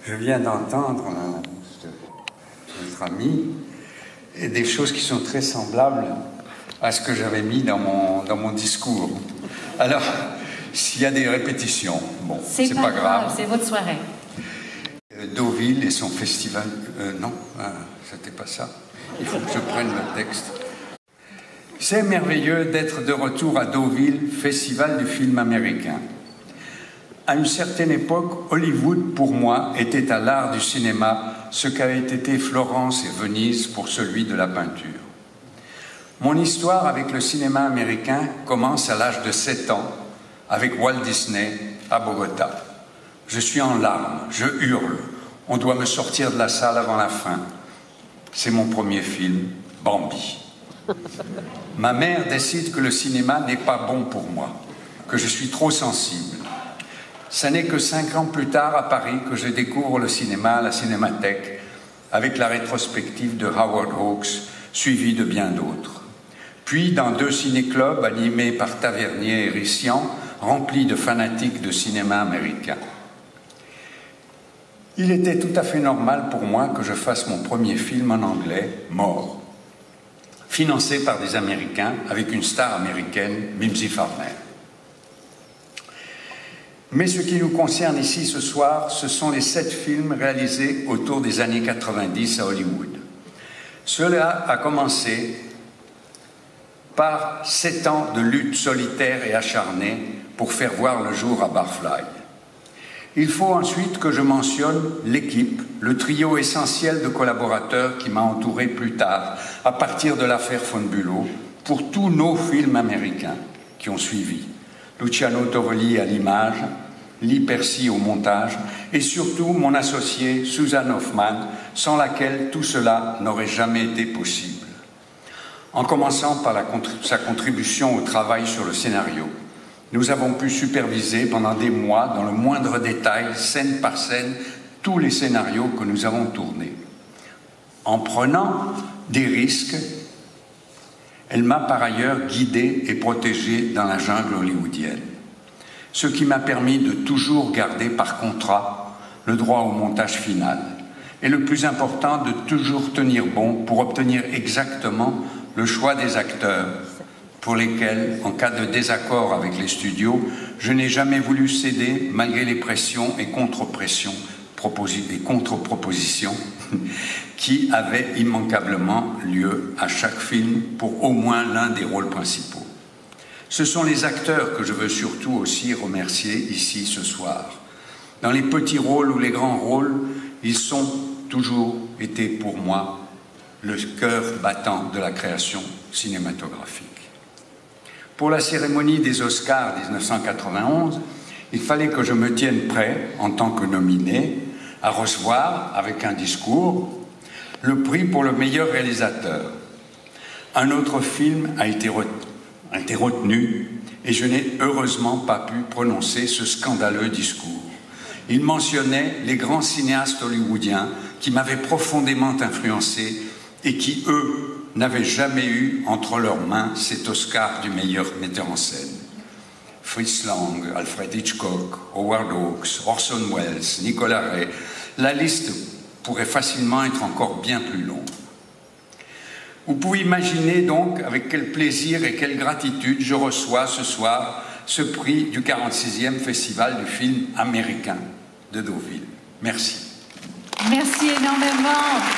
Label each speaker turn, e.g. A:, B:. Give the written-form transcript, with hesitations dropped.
A: Je viens d'entendre notre ami et des choses qui sont très semblables à ce que j'avais mis dans mon discours. Alors, s'il y a des répétitions, bon, c'est pas grave.
B: C'est votre soirée.
A: Deauville et son festival... non, c'était pas ça. Il faut que je prenne le texte. C'est merveilleux d'être de retour à Deauville, festival du film américain. À une certaine époque, Hollywood, pour moi, était à l'art du cinéma ce qu'avaient été Florence et Venise pour celui de la peinture. Mon histoire avec le cinéma américain commence à l'âge de 7 ans, avec Walt Disney à Bogota. Je suis en larmes, je hurle. On doit me sortir de la salle avant la fin. C'est mon premier film, Bambi. Ma mère décide que le cinéma n'est pas bon pour moi, que je suis trop sensible. Ce n'est que 5 ans plus tard, à Paris, que je découvre le cinéma à la Cinémathèque, avec la rétrospective de Howard Hawks, suivie de bien d'autres. Puis dans 2 ciné-clubs animés par Tavernier et Rissian, remplis de fanatiques de cinéma américain. Il était tout à fait normal pour moi que je fasse mon premier film en anglais, Mort, financé par des Américains avec une star américaine, Mimsy Farmer. Mais ce qui nous concerne ici ce soir, ce sont les 7 films réalisés autour des années 90 à Hollywood. Cela a commencé par 7 ans de lutte solitaire et acharnée pour faire voir le jour à Barfly. Il faut ensuite que je mentionne l'équipe, le trio essentiel de collaborateurs qui m'a entouré plus tard, à partir de l'affaire Von Bülow, pour tous nos films américains qui ont suivi. Luciano Tovoli à l'image, Lee Percy au montage, et surtout mon associée Susan Hoffman, sans laquelle tout cela n'aurait jamais été possible. En commençant par sa contribution au travail sur le scénario. Nous avons pu superviser pendant des mois, dans le moindre détail, scène par scène, tous les scénarios que nous avons tournés. En prenant des risques, elle m'a par ailleurs guidé et protégé dans la jungle hollywoodienne. Ce qui m'a permis de toujours garder par contrat le droit au montage final. Et le plus important, de toujours tenir bon pour obtenir exactement le choix des acteurs pour lesquels, en cas de désaccord avec les studios, je n'ai jamais voulu céder malgré les pressions et contre-pressions et contre-propositions qui avaient immanquablement lieu à chaque film pour au moins l'un des rôles principaux. Ce sont les acteurs que je veux surtout aussi remercier ici ce soir. Dans les petits rôles ou les grands rôles, ils ont toujours été pour moi le cœur battant de la création cinématographique. Pour la cérémonie des Oscars 1991, il fallait que je me tienne prêt, en tant que nominé, à recevoir, avec un discours, le prix pour le meilleur réalisateur. Un autre film a été retenu et je n'ai heureusement pas pu prononcer ce scandaleux discours. Il mentionnait les grands cinéastes hollywoodiens qui m'avaient profondément influencé et qui, eux, n'avaient jamais eu entre leurs mains cet Oscar du meilleur metteur en scène. Fritz Lang, Alfred Hitchcock, Howard Hawks, Orson Welles, Nicolas Ray, la liste pourrait facilement être encore bien plus longue. Vous pouvez imaginer donc avec quel plaisir et quelle gratitude je reçois ce soir ce prix du 46e Festival du film américain de Deauville. Merci.
B: Merci énormément.